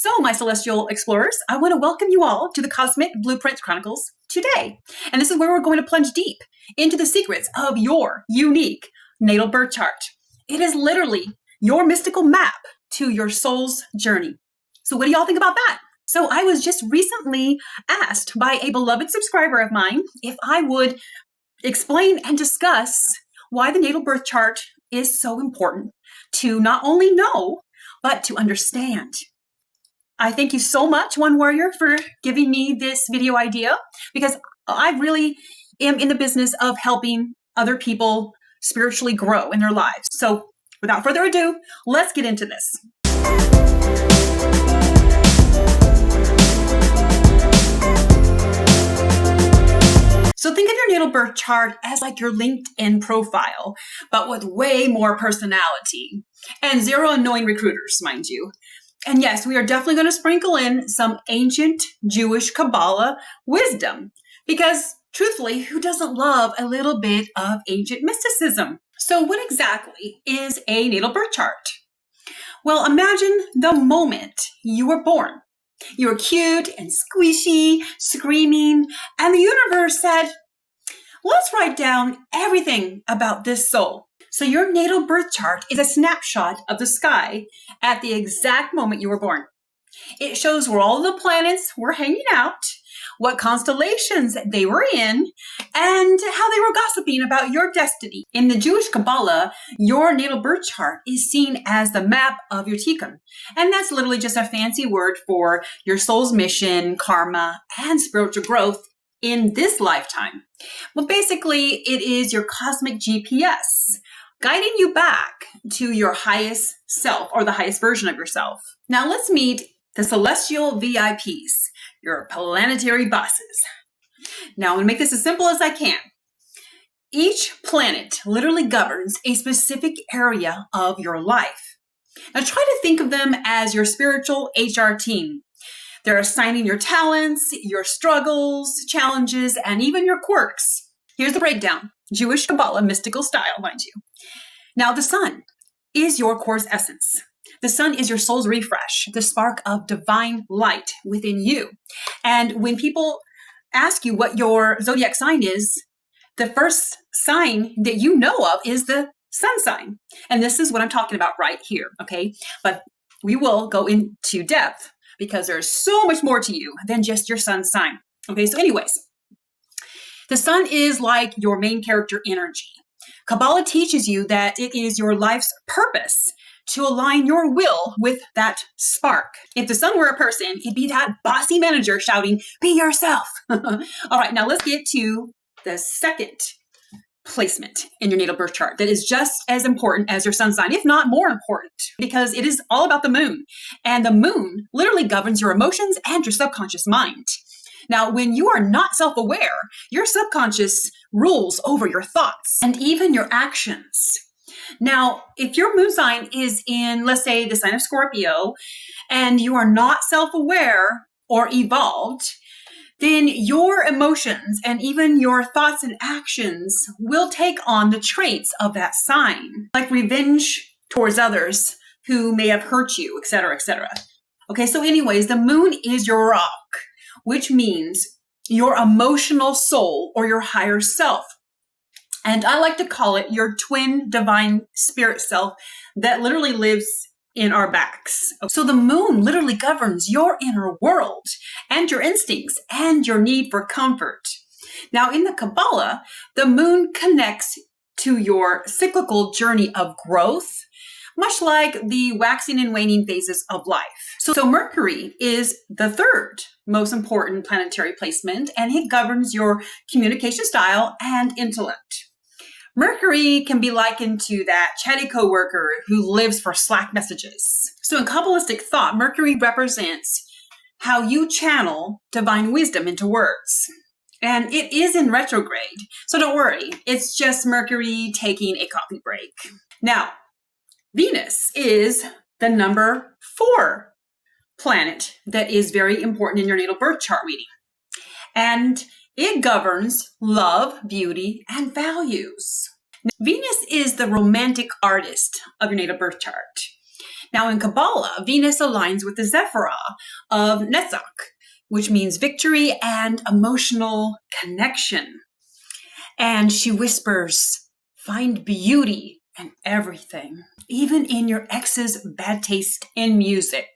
So, my celestial explorers, I want to welcome you all to the Cosmic Blueprint Chronicles today. And this is where we're going to plunge deep into the secrets of your unique natal birth chart. It is literally your mystical map to your soul's journey. So what do y'all think about that? So I was just recently asked by a beloved subscriber of mine if I would explain and discuss why the natal birth chart is so important to not only know, but to understand. I thank you so much, One Warrior, for giving me this video idea, because I really am in the business of helping other people spiritually grow in their lives. So without further ado, let's get into this. So think of your natal birth chart as like your LinkedIn profile, but with way more personality and zero annoying recruiters, mind you. And yes, we are definitely going to sprinkle in some ancient Jewish Kabbalah wisdom, because truthfully, who doesn't love a little bit of ancient mysticism? So what exactly is a natal birth chart? Well, imagine the moment you were born. You were cute and squishy, screaming, and the universe said, let's write down everything about this soul. So your natal birth chart is a snapshot of the sky at the exact moment you were born. It shows where all the planets were hanging out, what constellations they were in, and how they were gossiping about your destiny. In the Jewish Kabbalah, your natal birth chart is seen as the map of your tikkun. And that's literally just a fancy word for your soul's mission, karma, and spiritual growth in this lifetime. Well, basically, it is your cosmic GPS, guiding you back to your highest self, or the highest version of yourself. Now let's meet the celestial VIPs, your planetary bosses. Now I'm going to make this as simple as I can. Each planet literally governs a specific area of your life. Now try to think of them as your spiritual HR team. They're assigning your talents, your struggles, challenges, and even your quirks. Here's the breakdown. Jewish Kabbalah, mystical style, mind you. Now, the sun is your core's essence. The sun is your soul's refresh, the spark of divine light within you. And when people ask you what your zodiac sign is, the first sign that you know of is the sun sign. And this is what I'm talking about right here, okay? But we will go into depth because there's so much more to you than just your sun sign. Okay, so anyways, the sun is like your main character energy. Kabbalah teaches you that it is your life's purpose to align your will with that spark. If the sun were a person, it'd be that bossy manager shouting, "Be yourself." All right, now let's get to the second placement in your natal birth chart that is just as important as your sun sign, if not more important, because it is all about the moon. And the moon literally governs your emotions and your subconscious mind. Now, when you are not self-aware, your subconscious rules over your thoughts and even your actions. Now, if your moon sign is in, let's say, the sign of Scorpio, and you are not self-aware or evolved, then your emotions and even your thoughts and actions will take on the traits of that sign, like revenge towards others who may have hurt you, etc., etc. Okay, so anyways, the moon is your rock, which means your emotional soul or your higher self. And I like to call it your twin divine spirit self that literally lives in our backs. So the moon literally governs your inner world and your instincts and your need for comfort. Now in the Kabbalah, the moon connects to your cyclical journey of growth, much like the waxing and waning phases of life. So Mercury is the third most important planetary placement, and it governs your communication style and intellect. Mercury can be likened to that chatty coworker who lives for Slack messages. So in Kabbalistic thought, Mercury represents how you channel divine wisdom into words. And it is in retrograde, so don't worry. It's just Mercury taking a coffee break. Now, Venus is the number 4 planet that is very important in your natal birth chart reading. And it governs love, beauty, and values. Now, Venus is the romantic artist of your natal birth chart. Now in Kabbalah, Venus aligns with the Zephyrah of Netzach, which means victory and emotional connection. And she whispers, find beauty in everything, even in your ex's bad taste in music.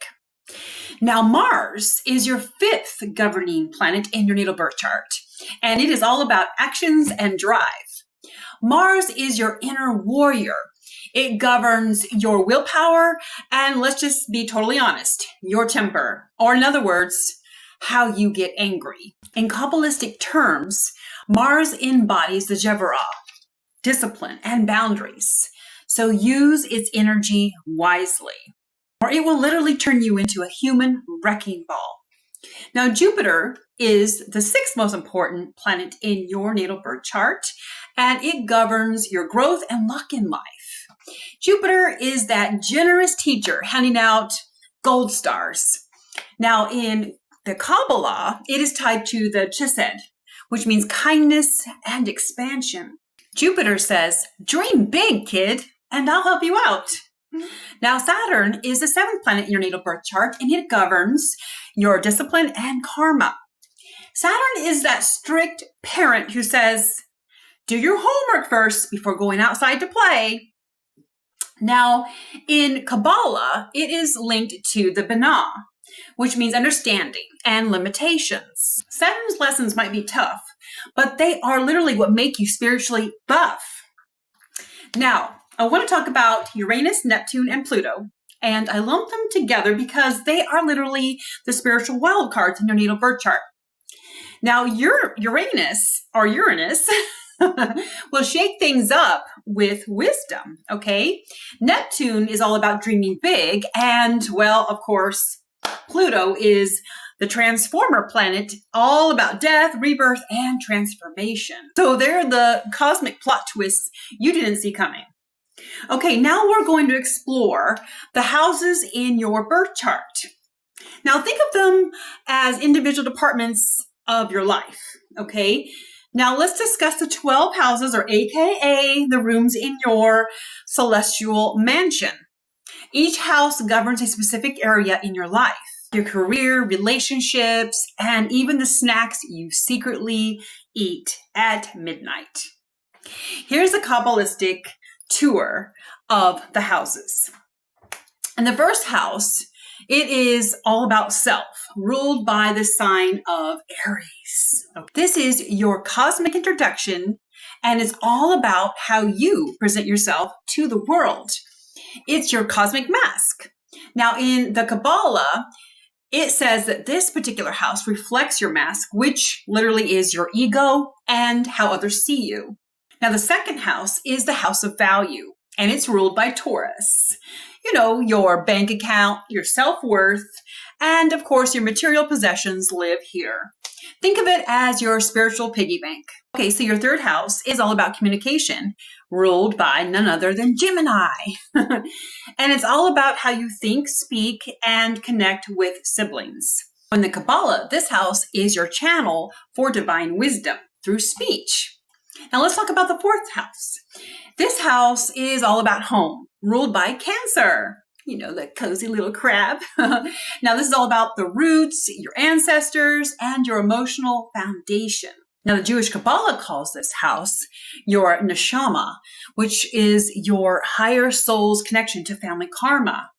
Now Mars is your 5th governing planet in your natal birth chart, and it is all about actions and drive. Mars is your inner warrior. It governs your willpower and, let's just be totally honest, your temper, or in other words, how you get angry. In Kabbalistic terms, Mars embodies the Zephyrah, discipline and boundaries. So use its energy wisely, or it will literally turn you into a human wrecking ball. Now, Jupiter is the 6th most important planet in your natal birth chart, and it governs your growth and luck in life. Jupiter is that generous teacher handing out gold stars. Now, in the Kabbalah, it is tied to the Chesed, which means kindness and expansion. Jupiter says, dream big, kid, and I'll help you out. Now, Saturn is the 7th planet in your natal birth chart, and it governs your discipline and karma. Saturn is that strict parent who says, do your homework first before going outside to play. Now, in Kabbalah, it is linked to the Binah, which means understanding and limitations. Saturn's lessons might be tough, but they are literally what make you spiritually buff. Now, I want to talk about Uranus, Neptune, and Pluto, and I lump them together because they are literally the spiritual wild cards in your natal birth chart. Now, Uranus will shake things up with wisdom, okay? Neptune is all about dreaming big, and, well, of course, Pluto is the transformer planet, all about death, rebirth, and transformation. So they're the cosmic plot twists you didn't see coming. Okay, now we're going to explore the houses in your birth chart. Now think of them as individual departments of your life, okay? Now let's discuss the 12 houses, or AKA the rooms in your celestial mansion. Each house governs a specific area in your life, your career, relationships, and even the snacks you secretly eat at midnight. Here's a Kabbalistic tour of the houses. In the first house, it is all about self, ruled by the sign of Aries. This is your cosmic introduction, and it's all about how you present yourself to the world. It's your cosmic mask. Now, in the Kabbalah, it says that this particular house reflects your mask, which literally is your ego and how others see you. Now, the second house is the house of value, and it's ruled by Taurus. You know, your bank account, your self-worth, and of course, your material possessions live here. Think of it as your spiritual piggy bank. Okay, so your third house is all about communication, ruled by none other than Gemini. And it's all about how you think, speak, and connect with siblings. In the Kabbalah, this house is your channel for divine wisdom through speech. Now let's talk about the 4th house. This house is all about home, ruled by Cancer. You know, the cozy little crab. Now this is all about the roots, your ancestors, and your emotional foundation. Now the Jewish Kabbalah calls this house your neshama, which is your higher soul's connection to family karma.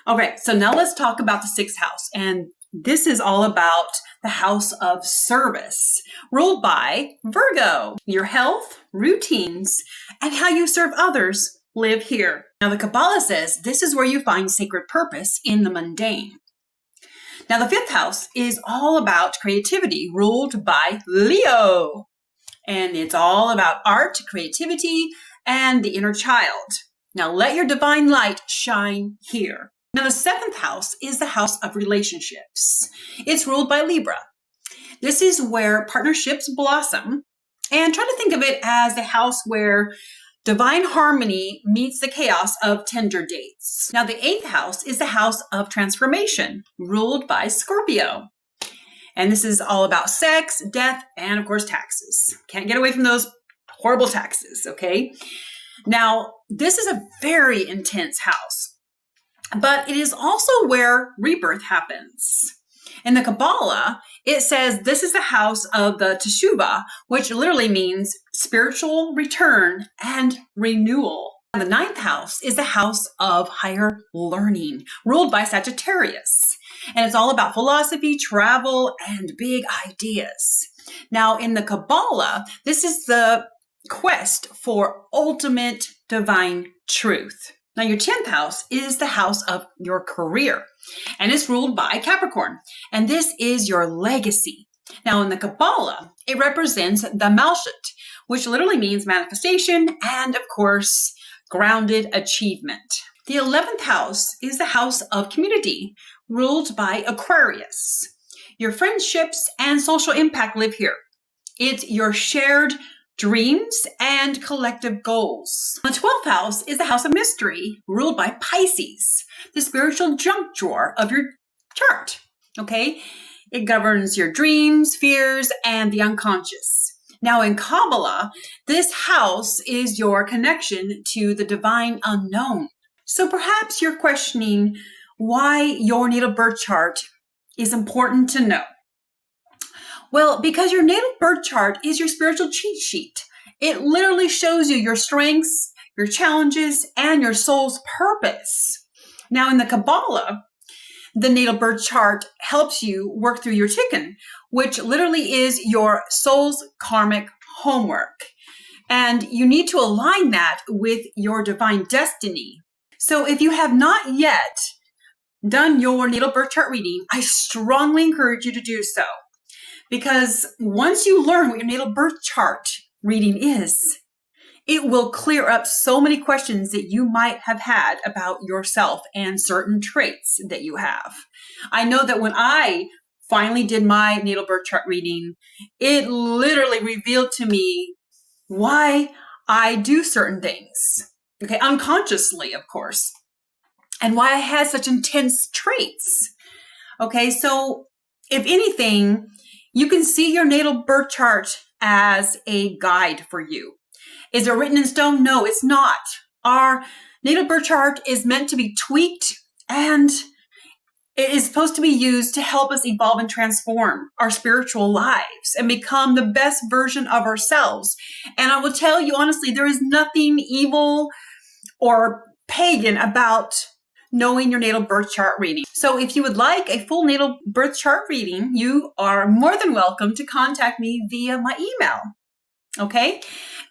Okay, so now let's talk about the 6th house. And this is all about the house of service, ruled by Virgo. Your health, routines, and how you serve others live here. Now, the Kabbalah says this is where you find sacred purpose in the mundane. Now, the 5th house is all about creativity, ruled by Leo. And it's all about art, creativity, and the inner child. Now, let your divine light shine here. Now, the 7th house is the house of relationships. It's ruled by Libra. This is where partnerships blossom, and try to think of it as a house where divine harmony meets the chaos of tender dates. Now, the 8th house is the house of transformation, ruled by Scorpio. And this is all about sex, death, and of course, taxes. Can't get away from those horrible taxes, okay? Now, this is a very intense house. but it is also where rebirth happens. In the Kabbalah, it says this is the house of the Teshuvah, which literally means spiritual return and renewal. The ninth house is the house of higher learning, ruled by Sagittarius. And it's all about philosophy, travel, and big ideas. Now, in the Kabbalah, this is the quest for ultimate divine truth. Now, your 10th house is the house of your career, and it's ruled by Capricorn. And this is your legacy. Now, in the Kabbalah, it represents the Malshut, which literally means manifestation and, of course, grounded achievement. The 11th house is the house of community, ruled by Aquarius. Your friendships and social impact live here. It's your shared dreams and collective goals. The 12th house is the house of mystery, ruled by Pisces, the spiritual junk drawer of your chart. Okay? It governs your dreams, fears, and the unconscious. Now, in Kabbalah, this house is your connection to the divine unknown. So perhaps you're questioning why your natal birth chart is important to know. Well, because your natal birth chart is your spiritual cheat sheet. It literally shows you your strengths, your challenges, and your soul's purpose. Now, in the Kabbalah, the natal birth chart helps you work through your tikkun, which literally is your soul's karmic homework. And you need to align that with your divine destiny. So if you have not yet done your natal birth chart reading, I strongly encourage you to do so. Because once you learn what your natal birth chart reading is, it will clear up so many questions that you might have had about yourself and certain traits that you have. I know that when I finally did my natal birth chart reading, it literally revealed to me why I do certain things. Okay, unconsciously, of course, and why I had such intense traits. Okay, so if anything, you can see your natal birth chart as a guide for you. Is it written in stone? No, it's not. Our natal birth chart is meant to be tweaked, and it is supposed to be used to help us evolve and transform our spiritual lives and become the best version of ourselves. And I will tell you honestly, there is nothing evil or pagan about knowing your natal birth chart reading. So if you would like a full natal birth chart reading, you are more than welcome to contact me via my email. Okay?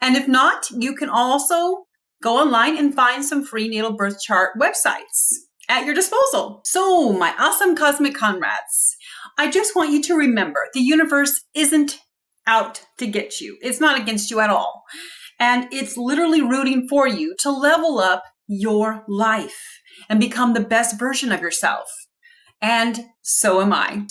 And if not, you can also go online and find some free natal birth chart websites at your disposal. So, my awesome cosmic comrades, I just want you to remember the universe isn't out to get you. It's not against you at all. And it's literally rooting for you to level up your life and become the best version of yourself. And so am I.